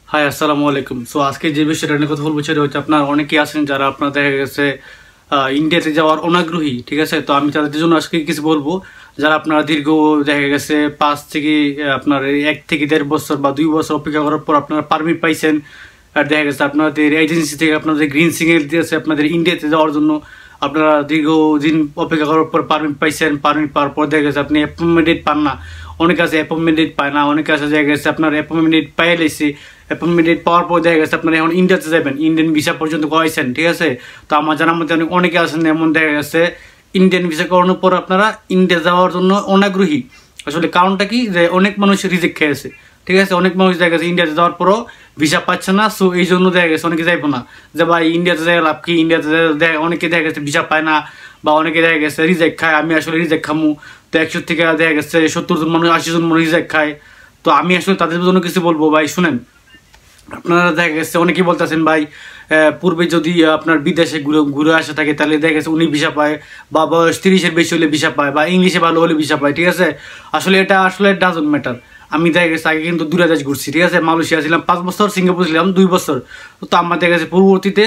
High আসসালামু আলাইকুম। So আজকে যে বিষয়টা নিয়ে কথা বলবো সেটা হচ্ছে আপনার অনেকেই আছেন যারা আপনার দেখা গেছে ইন্ডিয়াতে যাওয়ার অনাগ্রহী, ঠিক আছে। তো আমি তাদের জন্য আজকে কিছু বলবো যারা আপনার দীর্ঘ দেখা গেছে 5 থেকে আপনার 1 থেকে 1.5 বছর বা 2 বছর অপেক্ষা করার পর আপনারা পারমিট পাইছেন। আর দেখা গেছে আপনাদের এজেন্সি থেকে আপনাদের গ্রিন সিগন্যাল দিয়েছে আপনাদের ইন্ডিয়াতে যাওয়ার জন্য। আপনারা দীর্ঘদিন অপেক্ষা করার পর পারমিট পাইছেন, পারমিট পাওয়ার পর দেখা গেছে আপনি অ্যাপয়েন্টমেন্ট ডেট পান না। অনেকে আছে অ্যাপয়েন্টমেন্ট ডেট পায় না, অনেকে আছে দেখা গেছে আপনার অ্যাপয়েন্টমেন্ট ডেট পাই লাইছে, অ্যাপয়েন্টমেন্ট ডেট পাওয়ার পর দেখা গেছে আপনারা এখন ইন্ডিয়াতে যাবেন, ইন্ডিয়ান ভিসা পর্যন্ত করাইছেন, ঠিক আছে। তো আমার জানার মধ্যে অনেকে আছেন এমন দেখা গেছে ইন্ডিয়ান ভিসা করানোর পর আপনারা ইন্ডিয়া যাওয়ার জন্য অনাগ্রহী। আসলে কারণটা কি, যে অনেক মানুষ রিজেক্ট খেয়েছে, ঠিক আছে। অনেক মানুষ দেখা গেছে ইন্ডিয়াতে যাওয়ার পরও ভিসা পাচ্ছে না। সো এই জন্য দেখা গেছে অনেকে যাইবো না, যে ভাই ইন্ডিয়াতে যাই লাভ কি, ইন্ডিয়াতে অনেকে দেখা গেছে ভিসা পায় না বা অনেকে দেখা গেছে রিজেক্ট খায়। আমি আসলে রিজেক্ট খামু, তো 100 থেকে দেখা গেছে 70 জন মানুষ 80 জন মানুষ রিজেক্ট খায়। তো আমি আসলে তাদের জন্য কিছু বলবো। ভাই শুনেন, আপনারা দেখা গেছে অনেকেই বলতেছেন ভাই পূর্বে যদি আপনার বিদেশে ঘুরে আসা থাকে তাহলে দেখা গেছে উনি ভিসা পায়, বা বয়স 30-এর বেশি হলে ভিসা পায়, বা ইংলিশে ভালো হলে ভিসা পায়, ঠিক আছে। আসলে এটা আসলে ডাজন্ট ম্যাটার। আমি দেখা গেছে আগে কিন্তু 2টা দেশ ঘুরছি, ঠিক আছে। মালয়েশিয়া ছিলাম 5 বছর, সিঙ্গাপুর ছিলাম 2 বছর। তো আমার দেখা গেছে পূর্ববর্তীতে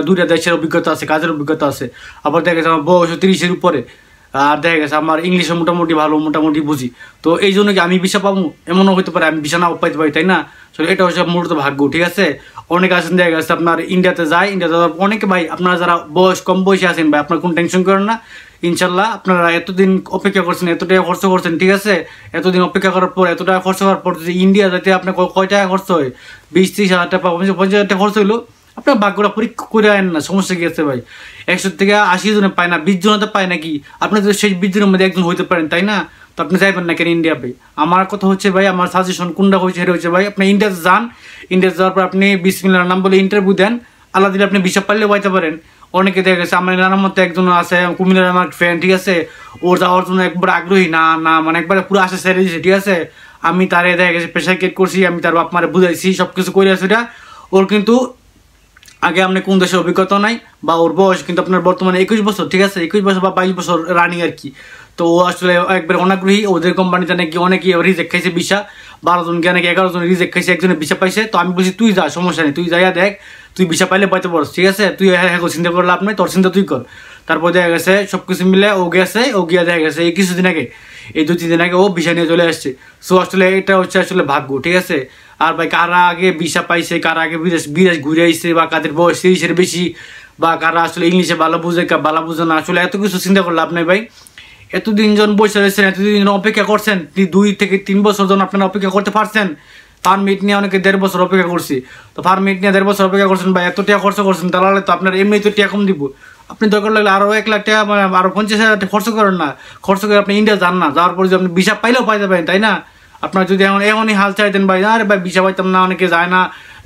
2টা দেশের অভিজ্ঞতা আছে, কাজের অভিজ্ঞতা আছে। আবার দেখা গেছে আমার বয়স 30-এর উপরে, আর দেখা গেছে আমার ইংলিশে মোটামুটি ভালো, মোটামুটি বুঝি। তো এই জন্য কি আমি ভিসা পাবো? এমনও হতে পারে আমি ভিসা নাও পাইতে পারি, তাই না। এটা হচ্ছে মূলত ভাগ্য, ঠিক আছে। অনেকে আছেন দেখা গেছে আপনার ইন্ডিয়াতে যায়, ইন্ডিয়াতে অনেকে ভাই আপনারা যারা কম বয়সে আছেন ভাই, আপনার কোনো টেনশন করেন না। ইনশাল্লাহ আপনারা এতদিন অপেক্ষা করছেন, এত টাকা খরচ করছেন, ঠিক আছে। এতদিন অপেক্ষা করার পর, এত টাকা খরচ করার পর যদি ইন্ডিয়া যাতে আপনার কয় টাকা খরচ হয়, 20-30 হাজার টাকা, 50-50 হাজার টাকা খরচ হইলো, আপনার ভাগ্যটা পরীক্ষা করে আনেন না, সমস্যা কি আছে ভাই। 100 থেকে 80 জনে পায় না, 20 জনে তো পায় নাকি। আপনি যদি সেই 20 জনের মধ্যে একজন হইতে পারেন, তাই না। তো আপনি যাইবেন না কেন ইন্ডিয়া ভাই? আমার কথা হচ্ছে ভাই, আমার সাজেশন কোনটা হচ্ছে সেটা হচ্ছে ভাই, আপনি ইন্ডিয়াতে যান। ইন্ডিয়াতে যাওয়ার পর আপনি বিসমিল্লাহর নাম বলে ইন্টারভিউ দেন, আল্লাহ দিলে আপনি ভিসা পাইলেও পাইতে পারেন। অনেকে দেখা গেছে আমার নানার মধ্যে একজন আছে কুমিল্লার আমার ফ্রেন্ড, ঠিক আছে। ওর যাওয়ার জন্য একবার আগ্রহী না না মানে একবারে পুরো আশা ছেড়ে দিয়েছে, ঠিক আছে। আমি তারে দেখা গেছে প্রেশার ক্রিয়েট করছি, আমি তার বাপ মারে বুঝাইছি, সব কিছু করে আছে। এটা ওর কিন্তু আগে আপনি কোন দেশের অভিজ্ঞতা নাই, বা ওর বয়স কিন্তু আপনার বর্তমানে 21 বছর, ঠিক আছে। 21 বছর বা 22 বছর রানিং আর কি। তো ও আসলে একবার অনাগ্রহী, ওদের কোম্পানিতে নাকি অনেকে রিজেক্ট খাইছে ভিসা, 12 জন নাকি 11 জন রিজেক্ট খাইছে, একজনের ভিসা পাইছে। তো আমি বলছি তুই যা, সমস্যা নেই, তুই যাইয়া দেখ, তুই ভিসা পাইলে পাইতে পারস, ঠিক আছে। তুই হ্যাঁ চিন্তা করে লাভ নেই, তোর চিন্তা তুই কর। তারপর দেখা গেছে সবকিছু মিলে ও গেছে, ও গিয়া দেখা গেছে এই কিছুদিন আগে, এই 2-3 দিন আগে ও ভিসা নিয়ে চলে আসছে। সো আসলে এটা হচ্ছে আসলে ভাগ্য, ঠিক আছে। আর ভাই কারা আগে ভিসা পাইছে, কারা আগে বিদেশ ঘুরে আসছে, বা কাদের বয়স 30-এর বেশি, বা কারা আসলে ইংলিশে ভালো বুঝে ভালো বুঝে না, আসলে এত কিছু চিন্তা করে লাভ নাই ভাই। এতদিন জন বসে রয়েছেন, এতদিন অপেক্ষা করছেন, 2 থেকে 3 বছর জন আপনারা অপেক্ষা করতে পারছেন। পারমিট নিয়ে অনেকে 1.5 বছর অপেক্ষা করছি। তো পারমিট নিয়ে 1.5 বছর অপেক্ষা করছেন ভাই, এত টাকা খরচ করছেন, তাহলে তো আপনার এমনি তো টাকা কম দিব। আপনি দরকার লাগলে আরো 1 লাখ টাকা, মানে আরো 50,000 টাকা খরচ করেন না। খরচ করে আপনি ইন্ডিয়া যান না, যাওয়ার পরে যদি আপনি ভিসা পাইলেও পাইতে পারেন, তাই না। আপনার যদি এমনই হাল চাইতেন ভাই, আরে ভাই ভিসা পাইতাম না, অনেকে যায় না,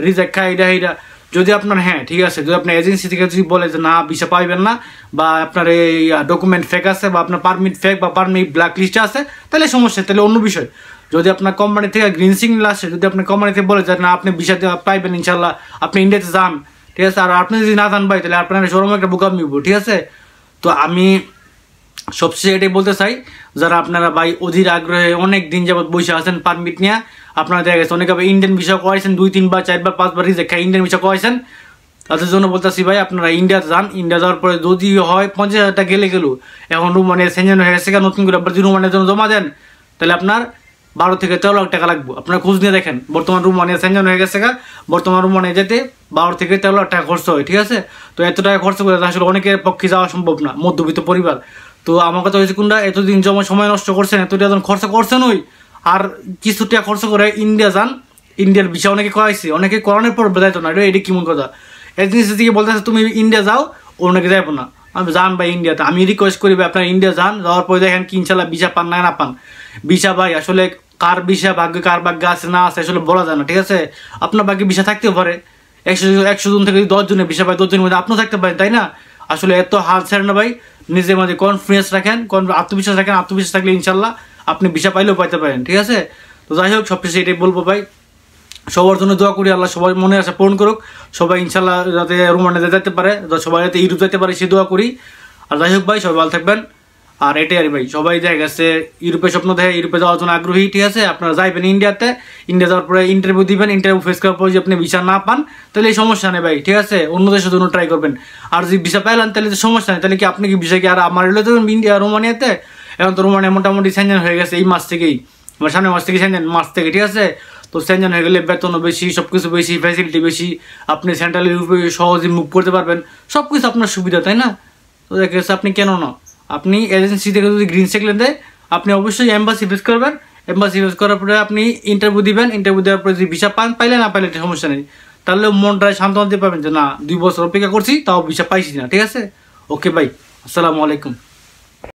রিজেক্ট খায়, এটা যদি আপনার, হ্যাঁ ঠিক আছে, যদি আপনার এজেন্সি থেকে যদি বলে যে না ভিসা পাইবেন না, বা আপনার এই ডকুমেন্ট ফেক আছে, বা আপনার পারমিট ফেক, বা পারমিট ব্ল্যাক লিস্টে আছে, তাহলে সমস্যা, তাহলে অন্য বিষয়। যদি আপনার কোম্পানি থেকে গ্রিন সিগন্যাল আসে, যদি আপনার কোম্পানি থেকে বলে যে না আপনি ভিসা পাইবেন ইনশাল্লাহ, আপনি ইন্ডিয়াতে যান, ঠিক আছে। আর আপনি যদি না যান ভাই, তাহলে আপনার সরম একটা বোকামি নিব, ঠিক আছে। তো আমি সবচেয়ে এটাই বলতে চাই, যারা আপনারা ভাই অধীর আগ্রহে অনেক দিন যাবত বসে আছেন পারমিট নিয়ে, আপনারা দেখা গেছে অনেকে ইন্ডিয়ান ভিসা করাইছেন 2-3 বার 4 বার 5 বার রিজেক্ট খাই ইন্ডিয়ান ভিসা করাইছেন, তাদের জন্য বলতেছি ভাই আপনারা ইন্ডিয়াতে যান। ইন্ডিয়া যাওয়ার পরে যদি হয় 50,000 টাকা গেলে গেল, এখন রুমানিয়া সেঞ্জেন হয়ে গেছে, নতুন করে আপনার যদি রুমানিয়ার জন্য জমা দেন, তাহলে আপনার 12 থেকে 13 লাখ টাকা লাগবে। আপনারা খোঁজ নিয়ে দেখেন, বর্তমান রুমানিয়া সেঞ্জেন হয়ে গেছে, বর্তমান রুমানিয়া যেতে 12 থেকে 13 লাখ টাকা খরচ হয়, ঠিক আছে। তো এত টাকা খরচ করে আসলে অনেকের পক্ষে যাওয়া সম্ভব না, মধ্যবিত্ত পরিবার। তো আমার কথা হয়েছে কোনটা, এতদিন সময় নষ্ট করছেন, এত টাকা খরচা করছেন, ওই আর কিছু টাকা খরচ করে ইন্ডিয়া যান। ইন্ডিয়ার ভিসা অনেকে করাইছে, অনেকে করানোর পর বেদায়তো না, এটা কেমন কথা। এজেন্সি থেকে বলতেছে তুমি ইন্ডিয়া যাও, অনেকে যাইবো না। আমি যান ভাই ইন্ডিয়াতে, আমি রিকোয়েস্ট করি ভাই আপনার ইন্ডিয়া যান। যাওয়ার পরে দেখেন কি ইনশাল্লাহ ভিসা পান না পান। ভিসা ভাই আসলে কার ভিসা ভাগ্য, কার ভাগ্য আছে না আছে আসলে বলা যায় না, ঠিক আছে। আপনার ভাগ্যে ভিসা থাকতেও পারে, 100 জন থেকে 10 জনের ভিসা পায়, 10 জনের মধ্যে আপনিও থাকতে পারেন, তাই না। আসলে এত হাল ছেড়ে না ভাই, নিজের মধ্যে কনফিডেন্স রাখেন, আত্মবিশ্বাস রাখেন। আত্মবিশ্বাস থাকলে ইনশাল্লাহ আপনি ভিসা পাইলেও পাইতে পারেন, ঠিক আছে। তো যাই হোক, সবকিছু এটাই বলবো ভাই, সবার জন্য দোয়া করি, আল্লাহ সবাই মনে আশা পূরণ করুক, সবাই ইনশাল্লাহ যাতে রোমানিয়াতে যেতে পারে, সবাই যাতে ইউরোপ যেতে পারে সে দোয়া করি। আর যাই হোক ভাই, সবাই ভালো থাকবেন, আর এটাই আর ভাই, সবাই দেখা গেছে ইউরোপে স্বপ্ন দেখে, ইউরোপে যাওয়ার জন্য আগ্রহী, ঠিক আছে। আপনারা যাইবেন ইন্ডিয়াতে, ইন্ডিয়া যাওয়ার পরে ইন্টারভিউ দিবেন, ইন্টারভিউ ফেস করার পর যদি আপনি ভিসা না পান তাহলে এই সমস্যা নেই ভাই, ঠিক আছে, অন্য দেশের জন্য ট্রাই করবেন। আর যদি ভিসা পাইলেন তাহলে তো সমস্যা নেই, তাহলে কি আপনি কি ভিসা কি আর আমার এলে দেবেন ইন্ডিয়া রোমানিয়াতে? এখন তো রোমানিয়া মোটামুটি সেঞ্জেন হয়ে গেছে এই মাস থেকেই, আমার সামনের মাস থেকে সেঞ্জেন, মাস থেকে, ঠিক আছে। তো সেঞ্জেন হয়ে গেলে বেতনও বেশি, সব কিছু বেশি, ফ্যাসিলিটি বেশি, আপনি সেন্ট্রাল ইউরোপে সহজে মুভ করতে পারবেন, সব কিছু আপনার সুবিধা, তাই না? তো দেখা গেছে আপনি কেন না, আপনি এজেন্সি থেকে যদি গ্রিন সিগন্যাল দেয় আপনি অবশ্যই এম্বাসি ফেস করবেন, এম্বাসি ফেস করার পরে আপনি ইন্টারভিউ দিবেন, ইন্টারভিউ দেওয়ার পরে যদি ভিসা পান, পাইলে না পাইলে সমস্যা নেই, তাহলে মনটা সান্ত্বনা দিতে পারবেন যে না 2 বছর অপেক্ষা করছি তাও ভিসা পাইছি না, ঠিক আছে। ওকে ভাই, আসসালামু আলাইকুম।